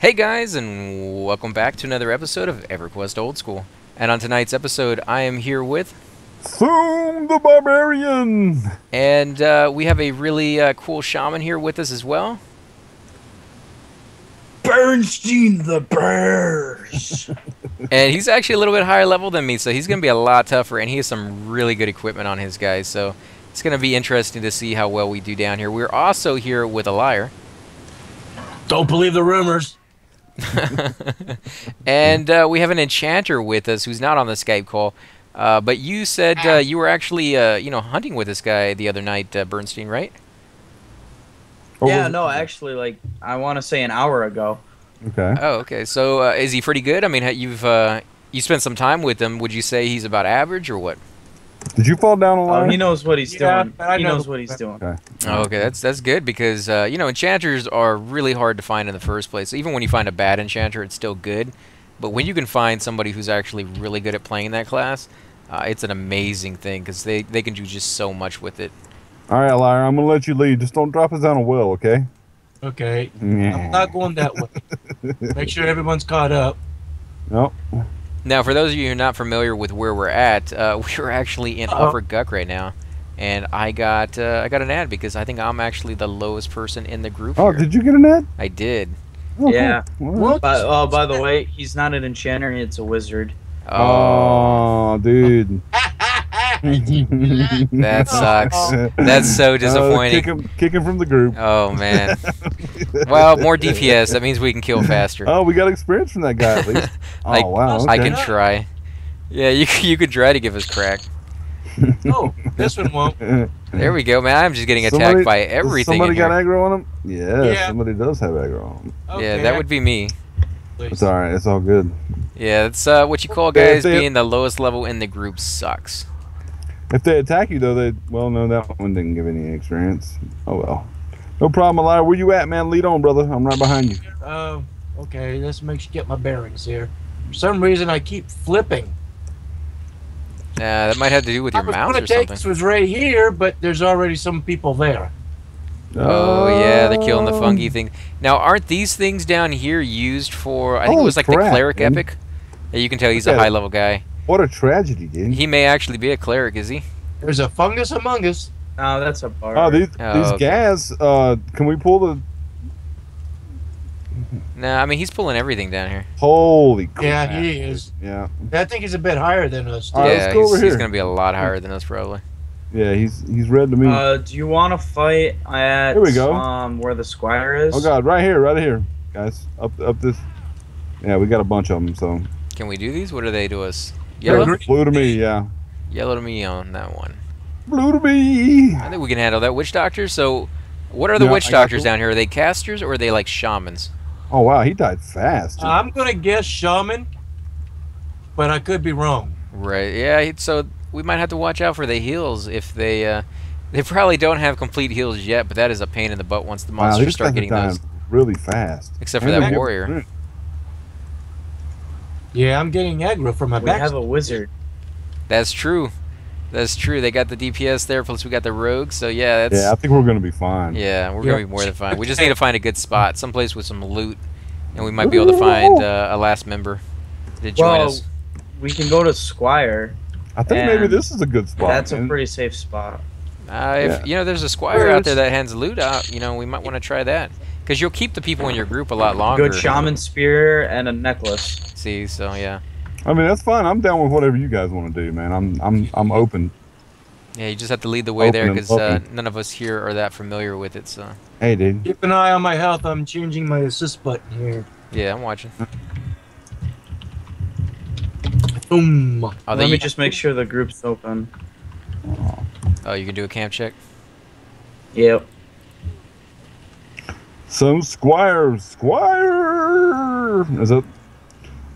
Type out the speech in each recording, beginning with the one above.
Hey guys, and welcome back to another episode of Everquest Old School. And on tonight's episode, I am here with... Soon the Barbarian! And we have a really cool shaman here with us as well. Bernstein the Bears! And he's actually a little bit higher level than me, so he's going to be a lot tougher, and he has some really good equipment on his guys, so it's going to be interesting to see how well we do down here. We're also here with a liar. Don't believe the rumors. And we have an enchanter with us who's not on the Skype call. But you said you were actually, hunting with this guy the other night, Bernstein, right? Yeah, no, actually, like, I want to say an hour ago. Okay. Oh, okay. So is he pretty good? I mean, you spent some time with him. Would you say he's about average or what? Did you fall down a line? Oh, he knows what he's doing. He knows what he's doing. Okay. Oh, okay, that's good because enchanters are really hard to find in the first place. Even when you find a bad enchanter, it's still good. But when you can find somebody who's actually really good at playing that class, it's an amazing thing because they can do just so much with it. All right, liar. I'm gonna let you lead. Just don't drop us down a well, okay? Okay. Yeah. I'm not going that way. Make sure everyone's caught up. Nope. Now, for those of you who are not familiar with where we're at, we're actually in Upper Guck right now, and I got an ad because I think I'm actually the lowest person in the group. Oh, here. did you get an ad? I did. Oh, Yeah. cool. All right. By the way, he's not an enchanter, it's a wizard. Oh, dude. That sucks. That's so disappointing. Kick him from the group. Oh man. Well, more DPS. That means we can kill faster. Oh, we got experience from that guy at least. Oh, wow. Okay. I can try. Yeah, you could try to give us crack. Oh, this one won't. There we go, man. I'm just getting attacked by everything. Somebody in here. got aggro on him? Yeah. Somebody does have aggro on him. Yeah, that would be me. It's all right. It's all good. Yeah, that's what you call guys being the lowest level in the group sucks. If they attack you, though, no, that one didn't give any experience. Oh, well. No problem, Eli. Where you at, man? Lead on, brother. I'm right behind you. Okay, let's make sure get my bearings here. For some reason, I keep flipping. That might have to do with your mouse or something. This was right here, but there's already some people there. Oh, yeah, they're killing the fungi thing. Now, aren't these things down here used for, I think it was like the Cleric Epic? Yeah, you can tell he's a high-level guy. What a tragedy, dude. He may actually be a cleric, is he? There's a fungus among us. No, that's a bar. Oh, these okay. gas, can we pull the... Nah, I mean, he's pulling everything down here. Holy crap. Yeah, he is. Yeah. I think he's a bit higher than us. All right, Yeah, let's go over he's here. going to be a lot higher than us, probably. Yeah, he's red to me. Do you want to fight at Here we go. Where the squire is? Oh, God, right here, guys. Up this... Yeah, we got a bunch of them, so... Can we do these? What are they to us? They're Yellow? blue to me, yeah. Yellow to me on that one. Blue to me! I think we can handle that. Witch doctors? So, what are the witch doctors down here? Are they casters or are they like shamans? Oh, wow, he died fast. I'm going to guess shaman, but I could be wrong. Right, yeah, so we might have to watch out for the heals if they probably don't have complete heals yet, but that is a pain in the butt once the monsters start getting those. Really fast. Except for that warrior. Yeah, I'm getting aggro from my We back. have a wizard. That's true. That's true. They got the DPS there, plus we got the rogue, so yeah, that's... Yeah, I think we're going to be fine. Yeah, we're going to be more than fine. We just need to find a good spot, someplace with some loot, and we might be able to find a last member to join us. We can go to Squire. I think maybe this is a good spot. That's a pretty safe spot. If there's a squire out there that hands loot out, we might want to try that. Because you'll keep the people in your group a lot longer. Good shaman spear and a necklace. See, so yeah. I mean, that's fine. I'm down with whatever you guys want to do, man. I'm open. Yeah, you just have to lead the way there because none of us here are that familiar with it. So. Hey, dude. Keep an eye on my health. I'm changing my assist button here. Yeah, I'm watching. Boom. Let me just make sure the group's open. Oh, you can do a camp check? Yep. Some Squire. Is it?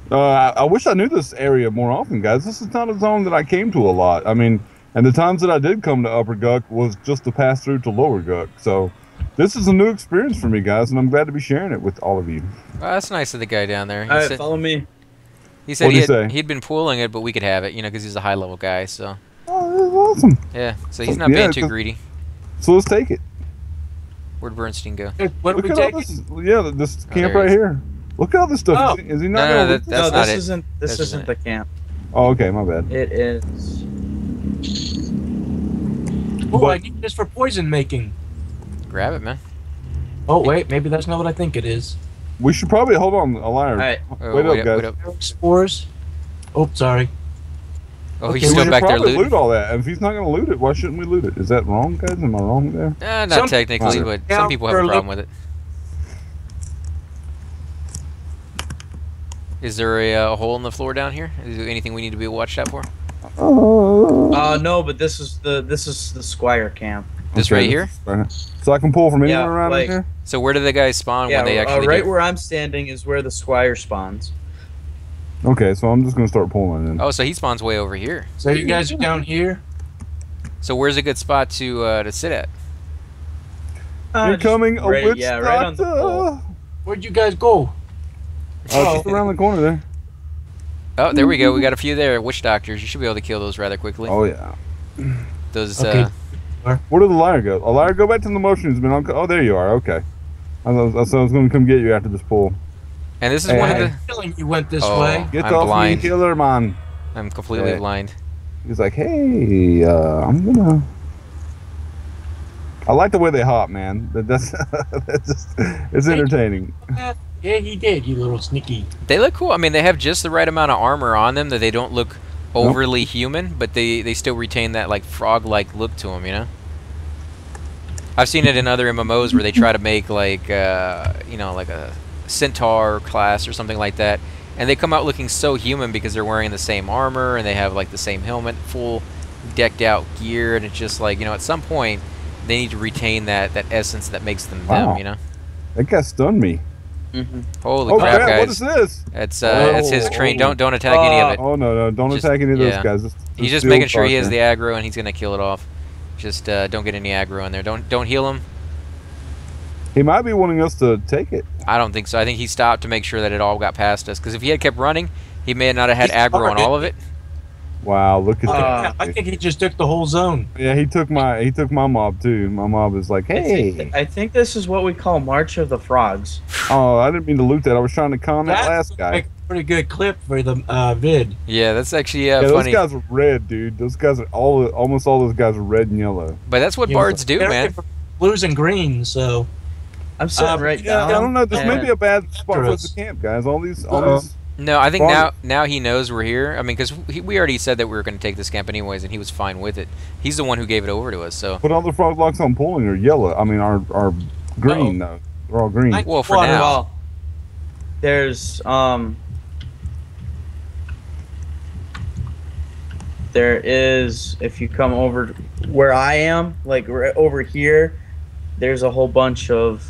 I wish I knew this area more often, guys. This is not a zone that I came to a lot. I mean, and the times that I did come to Upper Guck was just to pass through to Lower Guck. So this is a new experience for me, guys, and I'm glad to be sharing it with all of you. Well, that's nice of the guy down there. All right, follow me. He said he'd been pooling it, but we could have it, because he's a high-level guy, so... Oh, that's awesome. Yeah, so he's not being too greedy. So let's take it. Where'd Bernstein go? What did we take? This camp right here. Look at all this stuff. Oh. Is he not No, gonna loot that's No, not this it. isn't. This This isn't isn't the camp. Oh, okay, my bad. It is. Oh, But- I need this for poison making. Grab it, man. Oh wait, maybe that's not what I think it is. We should probably hold on, a liar. All right. Oh, Wait up, guys. Wait up. Spores. Oh, sorry. Oh, Okay, he's We still should back there probably looting. loot all that. And if he's not going to loot it, why shouldn't we loot it? Is that wrong, guys? Am I wrong there? Not Some- technically, but Yeah, some people have a for problem with it. Is there a hole in the floor down here? Is there anything we need to be watched out for? No, but this is the Squire camp. This Okay, right here? So I can pull from anywhere Yeah, around like- in here? So where do the guys spawn Yeah, when they actually right get... where I'm standing is where the Squire spawns. Okay, so I'm just going to start pulling then. Oh, so he spawns way over here. So you guys are down here. So where's a good spot to sit at? Incoming, a right, witch yeah, right on the doctor! pole. Where'd you guys go? Just around the corner there. Oh, there we go. We got a few there. Witch doctors. You should be able to kill those rather quickly. Oh, yeah. Those, Okay. Where did the liar go? A liar, go back to the motions. Oh, there you are. Okay. I was going to come get you after this pull. and this is one of Hey. the... Feeling you went this Oh. way. Get I'm off blind. me, killer man. I'm completely Hey. blind. He's like, hey, I'm gonna. I like the way they hop, man. That's just, it's entertaining. Yeah, he did. You little sneaky. They look cool. I mean, they have just the right amount of armor on them that they don't look overly human, but they still retain that like frog-like look to them, you know? I've seen it in other MMOs where they try to make like, you know, like a centaur class or something like that, and they come out looking so human because they're wearing the same armor and they have like the same helmet, full decked out gear, and it's just like, you know, at some point they need to retain that essence that makes them Wow. them, you know? That guy stunned me. Mm-hmm. Holy Oh crap, crap! guys! What is this? It's his train. Don't attack any of it. Oh no! Don't Just- attack any of those yeah. guys. He's just making sure he has the aggro and he's gonna kill it off. Just don't get any aggro in there. Don't heal him. He might be wanting us to take it. I don't think so. I think he stopped to make sure that it all got past us. Because if he had kept running, he may not have had aggro on all of it. Wow! Look at I that. think he just took the whole zone. Yeah, he took my mob too. My mob is like, hey. I think this is what we call March of the Frogs. Oh, I didn't mean to loot that. I was trying to con that last guy. Like a pretty good clip for the vid. Yeah, that's actually Yeah, those funny. guys are red, dude. Those guys are almost all those guys are red and yellow. But that's what You know, bards do, they're man. Blues and greens, so I'm sitting right Yeah, down. I don't know. This may and- be a bad spot for us Disastrous. to camp, guys. All these. No, I think Bards- now he knows we're here. I mean, because we already said that we were going to take this camp anyways, and he was fine with it. He's the one who gave it over to us. So, But all the frog blocks I'm pulling are yellow. I mean, are green though. They're all green. well, for Water. now. Well, there's there is, if you come over where I am, like right over here, there's a whole bunch of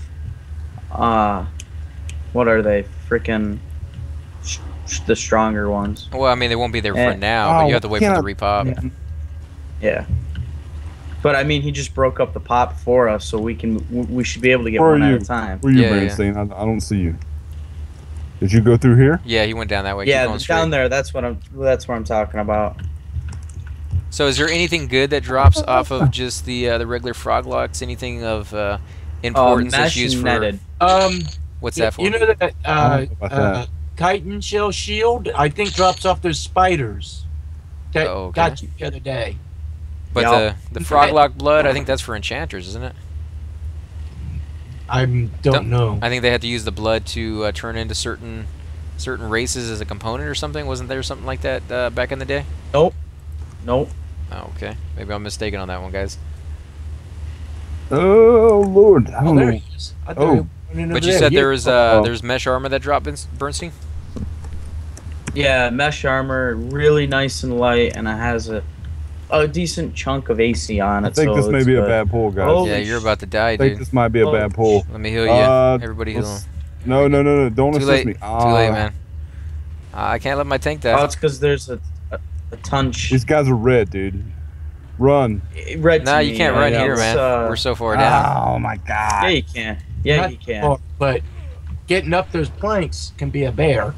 what are they? Freaking the stronger ones. Well, I mean, they won't be there for Eh. now, but Oh, you have to wait for the cannot- repop. Yeah. But I mean, he just broke up the pop for us, so we should be able to get Where are one at you? a time. Where are you, Yeah, yeah. Bernstein? I don't see you. Did you go through here? Yeah, he went down that way. Keep Yeah, going straight. down there. That's what I'm talking about. So, is there anything good that drops off of just the regular frog locks? Anything of importance that's Mesh used and for? netted. What's that for? you know that know about that. chitin shell shield, I think drops off those spiders that Oh, okay. got you the other day. But Yeah. the frog lock blood, I think that's for enchanters, isn't it? I don't know. I think they had to use the blood to turn into certain races as a component or something. Wasn't there something like that back in the day? Nope. Oh, okay. Maybe I'm mistaken on that one, guys. Oh Lord, I Oh, don't there know. he is. I thought Oh. he went in But over you there. said Yeah. there's mesh armor that dropped in Bernstein? Yeah, mesh armor, really nice and light, and it has a decent chunk of AC on it. I think so this may it's be a good. bad pull, guys. Holy Yeah, you're about to die, I think dude. this might be a bad pull. Let me heal you. Everybody heal. let's- No, don't Too assist late. me. Too late, man. I can't let my tank die. Oh, it's because there's a ton. These guys are red, dude. Run. Red. No, to you me, can't run here, it's, man. We're so far down. Oh my God. Yeah, you can. Yeah, Not you can. far, but getting up those planks can be a bear.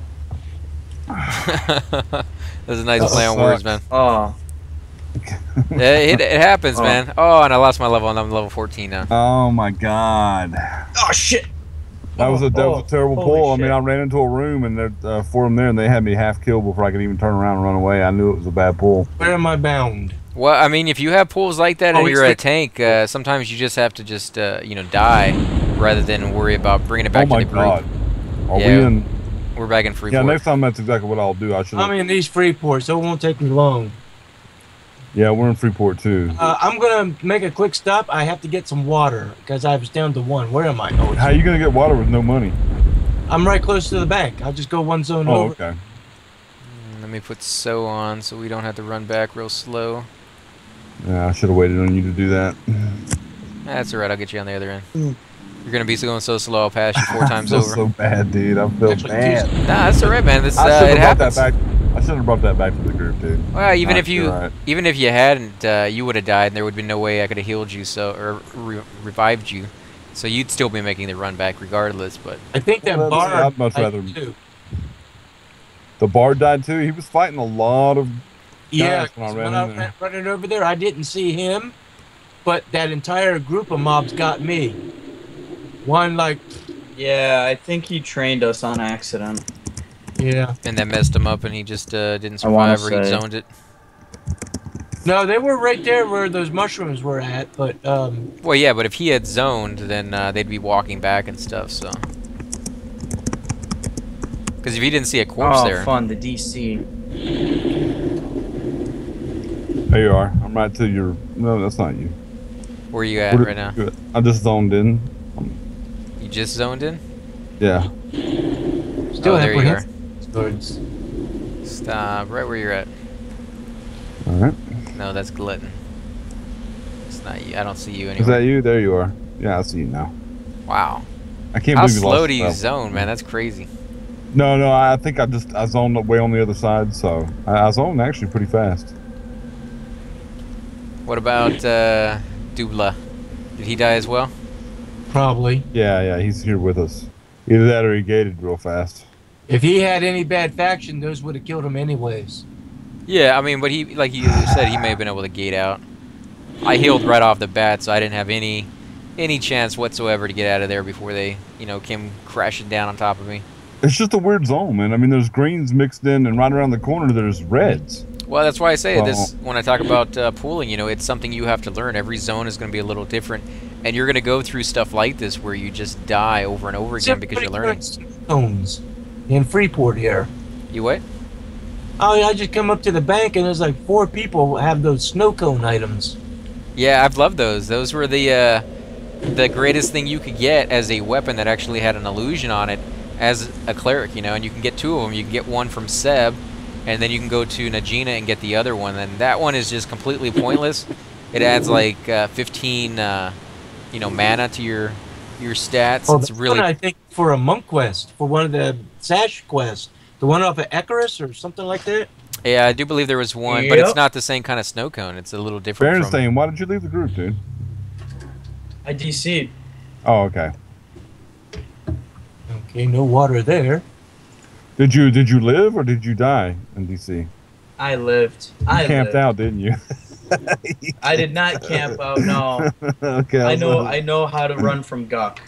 That's a nice That play on sucks. words, man. Oh, It happens, Oh. man. Oh, and I lost my level, and I'm level 14 now. Oh my God. oh shit! That was a terrible holy pull. I mean, shit. I ran into a room and there four of them there, and they had me half killed before I could even turn around and run away. I knew it was a bad pull. Where am I bound? Well, I mean, if you have pulls like that Oh, and it's you're a the- tank, sometimes you just have to just, you know, die rather than worry about bringing it back Oh my to the group. god. Are Yeah. we in? We're back in Yeah, Freeport. next time that's exactly what I'll do. I should. I'm in these Freeport, so it won't take me long. Yeah, we're in Freeport too. I'm gonna make a quick stop. I have to get some water because I was down to 1. Where am I? Oh, How are you gonna get water with no money? I'm right close to the bank. I'll just go one zone Oh, over. okay. Let me put so on so we don't have to run back real slow. Yeah, I should have waited on you to do that. That's alright, I'll get you on the other end. You're gonna be going so slow, I'll pass you 4 times I feel over. so bad, dude. I feel Actually, bad. Nah, that's alright, man. This, I should it have brought that happens. back. I should have brought that back to the group, dude. Well, even Nah, if you you're right. even if you hadn't, you would have died, and there would be no way I could have healed you, so or revived you. So you'd still be making the run back regardless. But I think that Well, bar. I'd much rather- too. The bard died too. He was fighting a lot of. Yeah, Guys, when I 'cause ran when in I there. went running over there, I didn't see him, but that entire group of mobs got me. One like, Yeah, I think he trained us on accident. yeah. and that messed him up, and he just didn't I wanna survive, or he say. zoned it. No, they were right there where those mushrooms were at, but Well, yeah, but if he had zoned, then they'd be walking back and stuff. So, because if you didn't see a corpse Oh, there, fun, the DC. There you are. I'm right to your. No, that's not you. where are you at right now? I just zoned in. You just zoned in. Yeah. still Oh, there you are. apprehensive towards. Stop right where you're at. All right. No, that's Glutton. It's not you. I don't see you Is anymore. that you? There you are. Yeah, I see you now. Wow. I can't How believe you slow lost do you the zone, man? That's crazy. No, I think I zoned way on the other side, so I zoned actually pretty fast. What about Dubla? Did he die as well? Probably. Yeah, he's here with us. Either that or he gated real fast. If he had any bad faction, those would have killed him anyways. Yeah, I mean, but he, like you said, he may have been able to gate out. I healed right off the bat, so I didn't have any chance whatsoever to get out of there before they, you know, came crashing down on top of me. It's just a weird zone, man. I mean, there's greens mixed in, and right around the corner there's reds. Well, that's why I say Well- this when I talk about pooling. You know, it's something you have to learn. Every zone is going to be a little different, and you're going to go through stuff like this where you just die over and over again because you're learning. Stones in Freeport here. You what? Oh, yeah, I just come up to the bank and there's like 4 people have those snow cone items. Yeah, I've loved those. Those were the greatest thing you could get as a weapon that actually had an illusion on it as a cleric, you know, and you can get 2 of them. You can get one from Seb, and then you can go to Najina and get the other one. And that one is just completely pointless. It adds like 15, you know, mana to your stats. Oh, It's that's really one, I think, for a monk quest, for one of the Sash quests. The one off of Icarus or something like that. yeah. I do believe there was one, but it's Yep. not the same kind of snow cone. It's a little different. From, Berenstain, why did you leave the group, dude? I DC'd. Oh, okay. Okay, no water there. Did you live or did you die in DC? I lived. You I camped lived. out, didn't you? I did not camp out, no. Okay. I know how to run from Guck.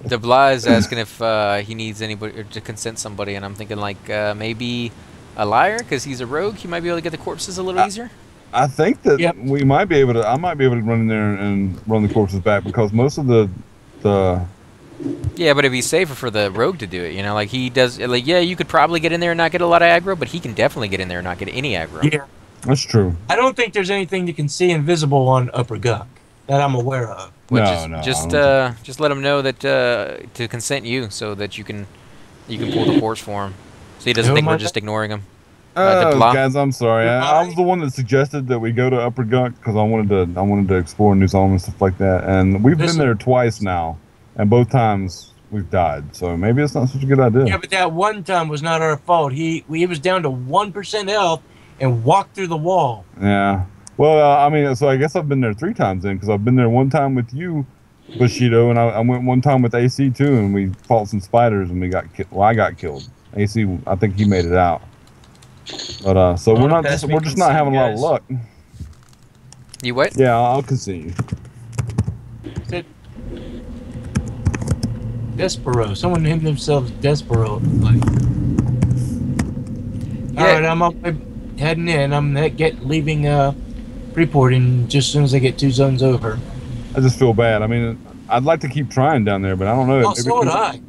DeBla is asking if he needs anybody or to consent somebody, and I'm thinking like maybe a liar because he's a rogue. He might be able to get the corpses a little easier. I think that Yep. we might be able to. I might be able to run in there and run the corpses back because most of the Yeah, but it'd be safer for the rogue to do it. You know, like he does. Like, yeah, you could probably get in there and not get a lot of aggro, but he can definitely get in there and not get any aggro. Yeah. that's true. I don't think there's anything you can see invisible on Upper Guck that I'm aware of. Which No, is, no, I just don't just let him know that to consent you so that you can pull the corpse for him, so he doesn't Who think am we're I? just ignoring him. Oh, DeBla? guys, I'm sorry. I was the one that suggested that we go to Upper Gunk because I wanted to explore New Zealand and stuff like that. And we've Listen. been there twice now, and both times we've died. So maybe it's not such a good idea. Yeah, but that one time was not our fault. He was down to 1% health and walked through the wall. Yeah. Well, I mean, so I guess I've been there 3 times then because I've been there one time with you, Bushido, and I went one time with AC too, and we fought some spiders and we got killed. Well, I got killed. AC, I think he made it out. But so we're just not having a lot of luck. You what? Yeah, I'll concede. Said, Despero. Someone named themselves Despero. Like, Yeah. all right, I'm up, heading in. I'm leaving Freeport, and just as soon as I get 2 zones over. I just feel bad. I mean, I'd like to keep trying down there, but I don't know. Oh, so would I.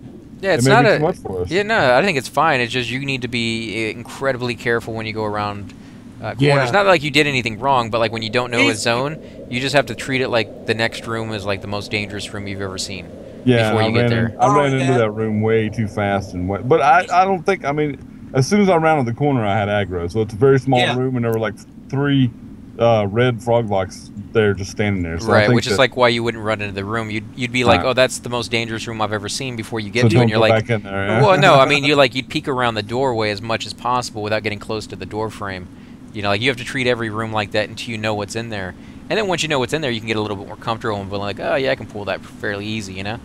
Yeah, It it's may not be a. too much for us. Yeah, no, I think it's fine. It's just you need to be incredibly careful when you go around corners. Yeah. Not like you did anything wrong, but like when you don't know a zone, you just have to treat it like the next room is like the most dangerous room you've ever seen. Yeah, before you get there. I ran into that room way too fast but I don't think. I mean, as soon as I rounded the corner, I had aggro. So it's a very small room, and there were like 3 red frog locks there just standing there. So right, which is like why you wouldn't run into the room. You'd be like, oh, that's the most dangerous room I've ever seen before you get so to it, don't and you're go like, back in there, yeah? well, no, I mean, you'd peek around the doorway as much as possible without getting close to the door frame. You know, like you have to treat every room like that until you know what's in there. And then once you know what's in there, you can get a little bit more comfortable and be like, oh yeah, I can pull that fairly easy, you know?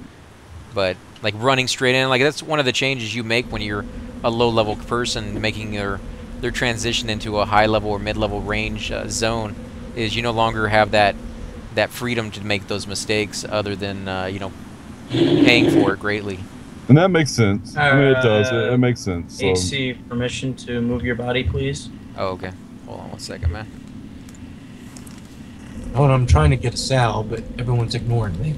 But like running straight in, like that's one of the changes you make when you're a low-level person making their transition into a high-level or mid-level range zone, is you no longer have that freedom to make those mistakes other than you know, paying for it greatly. And that makes sense. I mean, it does. It makes sense. So. AC, permission to move your body, please. Oh, okay. Hold on 1 second, man. Oh, and I'm trying to get a Sal, but everyone's ignoring me.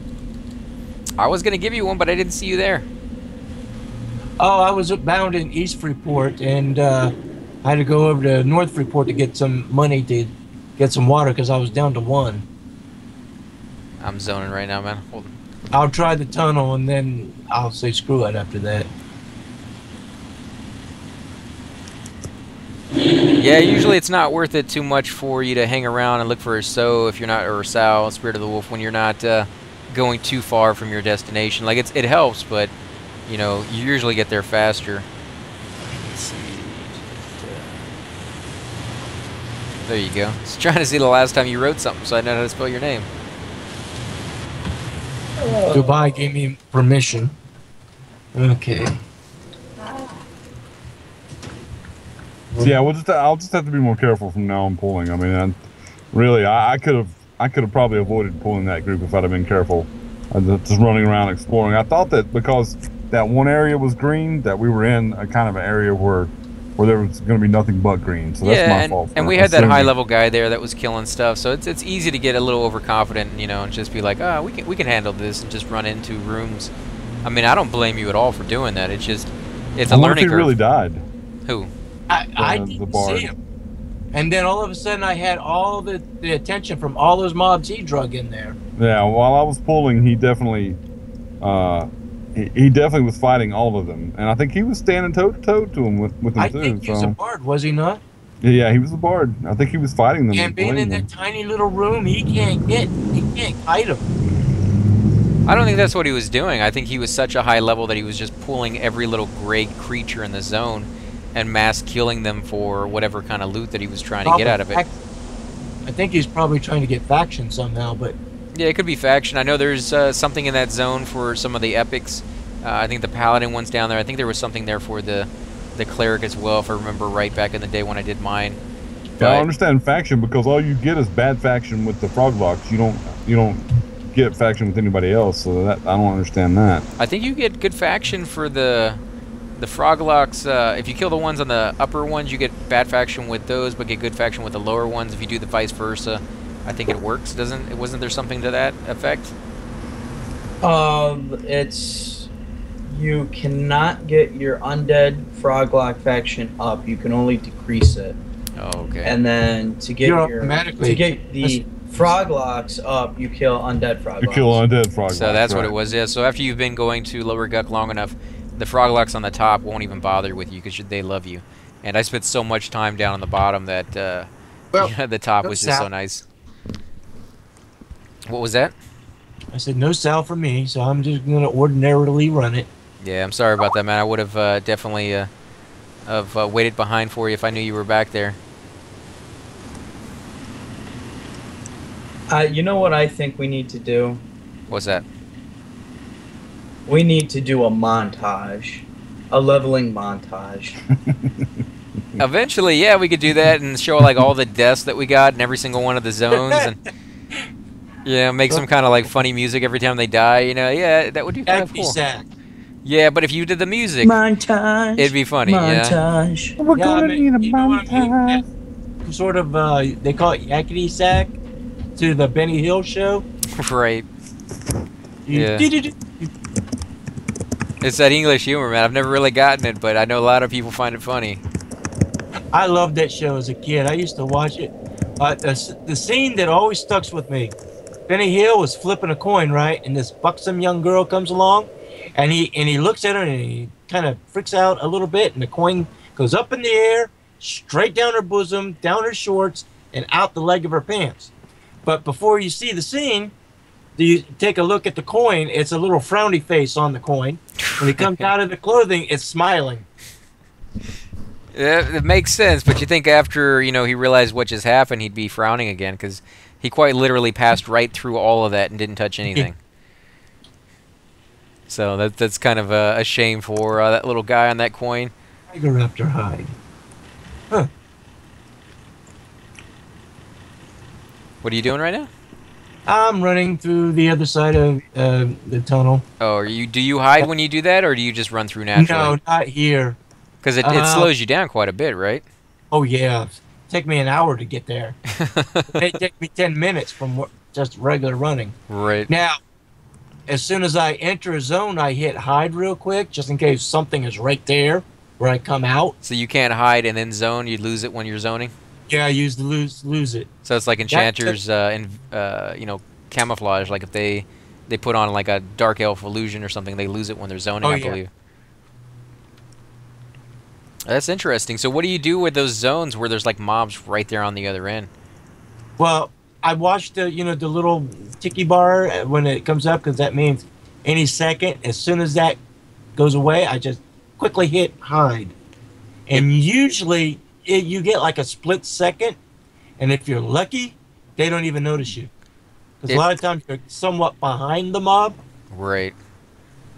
I was gonna give you one, but I didn't see you there. Oh, I was bound in East Freeport, and I had to go over to North Freeport to get some money to get some water because I was down to 1. I'm zoning right now, man. Hold on. I'll try the tunnel, and then I'll say screw it after that. Yeah, usually it's not worth it too much for you to hang around and look for a SO if you're not, or a Sal, Spirit of the Wolf, when you're not going too far from your destination. Like it helps, but you know, you usually get there faster. Let's see. There you go. Just trying to see the last time you wrote something so I know how to spell your name. Dubai gave me permission. Okay. So yeah, I'll just have to be more careful from now on pulling. I mean, really, I could have probably avoided pulling that group if I'd have been careful. Just running around exploring. I thought that because that one area was green, that we were in a kind of an area where there was going to be nothing but green. So that's my fault. And we had that high-level guy there that was killing stuff, so it's easy to get a little overconfident, you know, and just be like, oh, we can handle this, and just run into rooms. I mean, I don't blame you at all for doing that. It's just it's a learning curve. He really died. Who? I didn't see him. And then all of a sudden I had all the attention from all those mobs he drug in there. Yeah, while I was pulling, he definitely he definitely was fighting all of them. And I think he was standing toe-to-toe to him with them too. I think he was a bard, was he not? Yeah, he was a bard. I think he was fighting them. And being in that tiny little room, he can't kite him. I don't think that's what he was doing. I think he was such a high level that he was just pulling every little gray creature in the zone and mass killing them for whatever kind of loot that he was trying to get out of it. I think he's probably trying to get faction somehow, but... Yeah, it could be faction. I know there's something in that zone for some of the epics. I think the paladin one's down there. I think there was something there for the cleric as well, if I remember right, back in the day when I did mine. Yeah, I understand faction because all you get is bad faction with the frog locks. You don't get faction with anybody else, so that I don't understand that. I think you get good faction for the frog locks. If you kill the ones on the upper ones, you get bad faction with those, but get good faction with the lower ones. If you do the vice versa, I think it works. Wasn't there something to that effect? It's you cannot get your undead frog lock faction up. You can only decrease it. Oh, okay. And then to get the frog locks up, you kill undead frog locks. You kill undead frog locks. So that's what it was. Yeah. So after you've been going to Lower Guck long enough, the frog locks on the top won't even bother with you because they love you. And I spent so much time down on the bottom that the top was just so nice. What was that? I said no Sal for me, so I'm just going to ordinarily run it. Yeah, I'm sorry about that, man. I would have definitely waited behind for you if I knew you were back there. You know what I think we need to do? What's that? We need to do a montage. A leveling montage. Eventually, yeah, we could do that and show like all the deaths that we got in every single one of the zones and make some kind of like funny music every time they die, you know. Yeah, that would be kind of cool. Sad. Yeah, but if you did the music, Montage. it'd be funny. Yeah. Montage. We're Yeah, I gonna mean, need a you know what I mean? montage. Sort of, they call it yakety sack to the Benny Hill show. Right. You- Yeah. dee-dee-dee. It's that English humor, man. I've never really gotten it, but I know a lot of people find it funny. I loved that show as a kid. I used to watch it. The scene that always stuck with me, Benny Hill was flipping a coin, right? And this buxom young girl comes along, and he looks at her and he kind of freaks out a little bit, and the coin goes up in the air, straight down her bosom, down her shorts, and out the leg of her pants. But before you see the scene, you take a look at the coin. It's a little frowny face on the coin. When it comes out of the clothing, it's smiling. Yeah, it makes sense, but you think after, you know, he realized what just happened, he'd be frowning again, because he quite literally passed right through all of that and didn't touch anything. So that's kind of a shame for that little guy on that coin. Tiger after hide. Huh. What are you doing right now? I'm running through the other side of the tunnel. Oh, do you hide when you do that, or do you just run through naturally? No, not here. Because it slows you down quite a bit, right? Oh yeah, take me an hour to get there. It take me 10 minutes from just regular running. Right. Now, as soon as I enter a zone, I hit hide real quick, just in case something is right there where I come out. So you can't hide and then zone. You lose it when you're zoning. Yeah, I use the lose it. So it's like enchanters, you know, camouflage. Like if they put on like a dark elf illusion or something, they lose it when they're zoning. I believe. That's interesting. So what do you do with those zones where there's like mobs right there on the other end? Well, I watched the the little tiki bar when it comes up, because that means any second. As soon as that goes away, I just quickly hit hide, and usually you get like a split second, and if you're lucky, they don't even notice you, because a lot of times you're somewhat behind the mob. Right.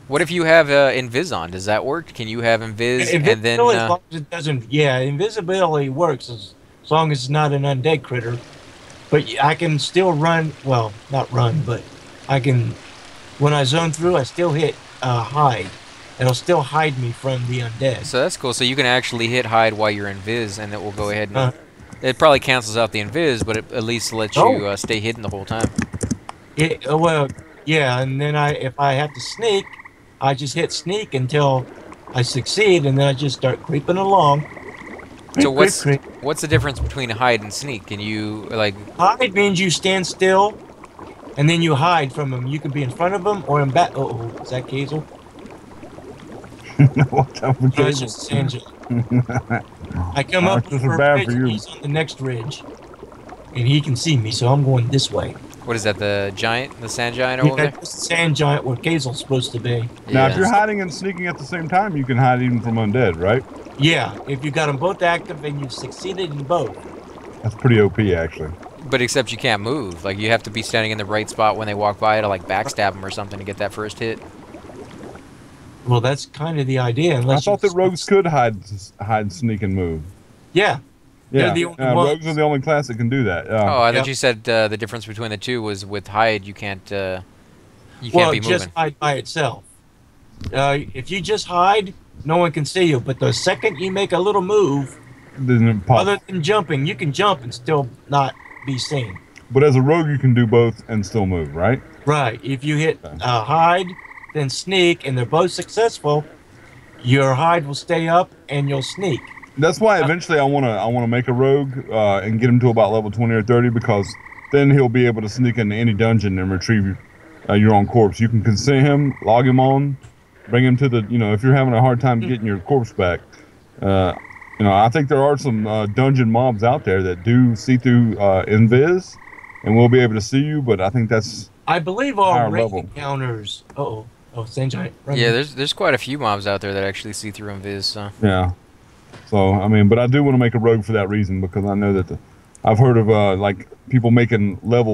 What if you have invis on? Does that work? Can you have invis and then? As long as it doesn't, yeah, invisibility works as long as it's not an undead critter. But I can still run. Well, not run, but I can. When I zone through, I still hit hide. It'll still hide me from the undead. So that's cool. So you can actually hit hide while you're invis, and it will go ahead and it probably cancels out the invis, but it at least lets you stay hidden the whole time. Well, yeah, and then if I have to sneak, I just hit sneak until I succeed, and then I just start creeping along. So what's the difference between hide and sneak? Can you like hide means you stand still, and then you hide from them. You can be in front of them or in back. Oh, is that Kazel? What's up with No, it's just Sanjay. I come up this for is a bad ridge, for and you. he's on the next ridge, and he can see me, so I'm going this way. what is that? The giant, the sand giant over there? That's the sand giant where Kazel's supposed to be. Now, if you're hiding and sneaking at the same time, you can hide even from undead, right? Yeah, if you got them both active and you've succeeded in both. That's pretty OP, actually. But except you can't move. Like you have to be standing in the right spot when they walk by to like backstab them or something to get that first hit. Well, that's kind of the idea. I Unless thought that rogues could hide, sneak, and move. Yeah. Yeah, They're the only ones. rogues are the only class that can do that. Oh, I Yeah. thought you said the difference between the two was with hide you can't be Just moving. hide by itself. If you just hide, no one can see you. But the second you make a little move, Doesn't it pop? other than jumping, you can jump and still not be seen. But as a rogue, you can do both and still move, right? Right. If you hit hide, then sneak, and they're both successful, your hide will stay up and you'll sneak. That's why eventually I wanna make a rogue and get him to about level 20 or 30, because then he'll be able to sneak into any dungeon and retrieve your own corpse. You can consent him, log him on, bring him to the, if you're having a hard time getting your corpse back. I think there are some dungeon mobs out there that do see through invis and will be able to see you, but I think that's I believe all higher raid level. encounters. Oh, sand giant. Run. Yeah, there's quite a few mobs out there that actually see through invis. So. Yeah. So, but I do want to make a rogue for that reason, because I know that I've heard of like people making level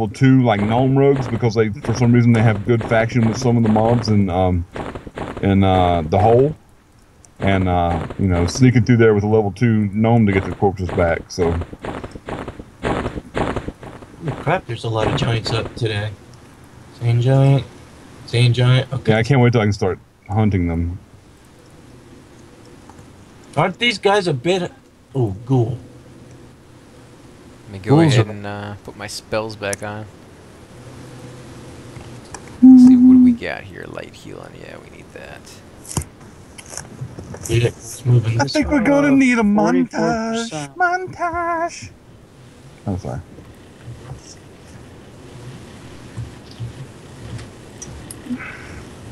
2 like gnome rogues, because they, for some reason, they have good faction with some of the mobs in the hole, and sneaking through there with a level 2 gnome to get their corpses back. So, Holy crap, there's a lot of giants up today. Sand giant, Sand giant. Okay. Yeah, I can't wait till I can start hunting them. Aren't these guys a bit? Oh, ghoul. Let me go Ghouls ahead are- and put my spells back on. Let's see what do we got here. Light healing. Yeah, we need that. Yeah, it's moving. I think we're gonna need a 44%. montage. I'm sorry.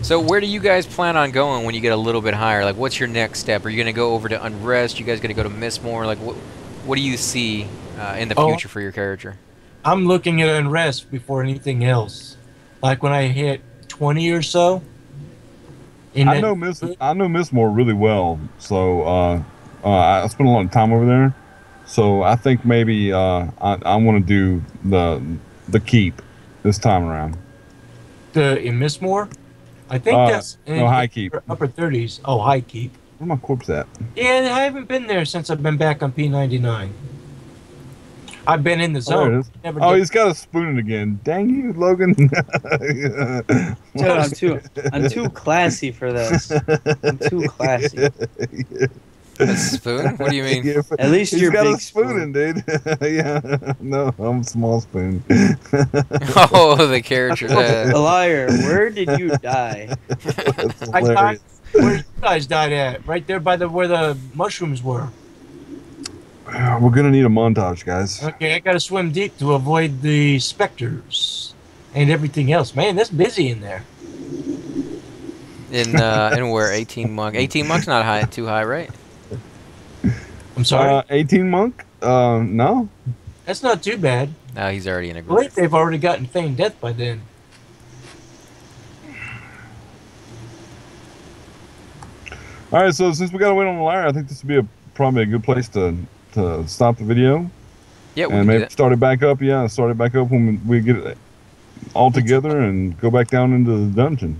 So where do you guys plan on going when you get a little bit higher? Like, what's your next step? Are you gonna go over to Unrest? You guys gonna go to Mistmore? Like, what do you see in the future for your character? I'm looking at unrest before anything else. Like when I hit 20 or so. I know Mistmore really well, so I spent a lot of time over there. So I think maybe I want to do the keep this time around. In Mistmore? I think that's no, High Keep. upper 30s. Oh, High Keep. Where's my corpse at? Yeah, I haven't been there since I've been back on P99. I've been in the Oh, there zone. it is. Never Oh, did- he's got a spoon again. Dang you, Logan. Dude, I'm too classy for this. I'm too classy. A spoon? What do you mean? Yeah, At least he's you're got big a spoon, dude. Yeah, no, I'm small spoon. Oh, the character. A liar. Where did you die? That's I died, hilarious. where you guys died at? Right there by where the mushrooms were. We're gonna need a montage, guys. Okay, I gotta swim deep to avoid the specters and everything else. Man, that's busy in there. In where 18 monk? 18 monk's not high, too high, right? I'm sorry. 18 monk? No. That's not too bad. No, he's already in a I group. believe they've already gotten feigned death by then. All right, so since we gotta wait on the lyre, I think this would be probably a good place to stop the video Yeah, we and can do maybe that. start it back up. Yeah, start it back up when we get it all together and go back down into the dungeon.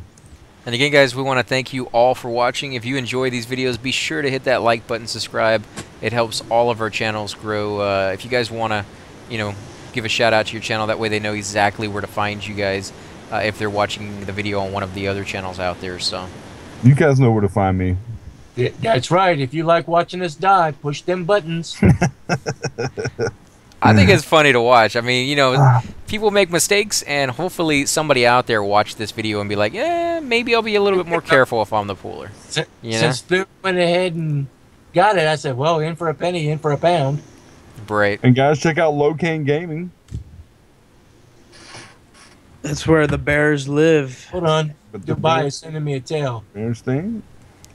And again, guys, we want to thank you all for watching. If you enjoy these videos, be sure to hit that like button, subscribe. It helps all of our channels grow. If you guys want to, give a shout out to your channel, that way they know exactly where to find you guys if they're watching the video on one of the other channels out there. So, You guys know where to find me. Yeah, that's right. If you like watching us die, push them buttons. I think it's funny to watch. I mean, people make mistakes, and hopefully somebody out there watch this video and be like, yeah, maybe I'll be a little bit more careful if I'm the pooler. You know? Since Stu went ahead and got it, I said, well, in for a penny, in for a pound. Right. And guys, check out Locane Gaming. That's where the bears live. Hold on. But the Goodbye is sending me a tail. Understand?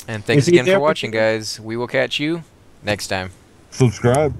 And thanks Is he again there for with watching, guys. We will catch you next time. Subscribe.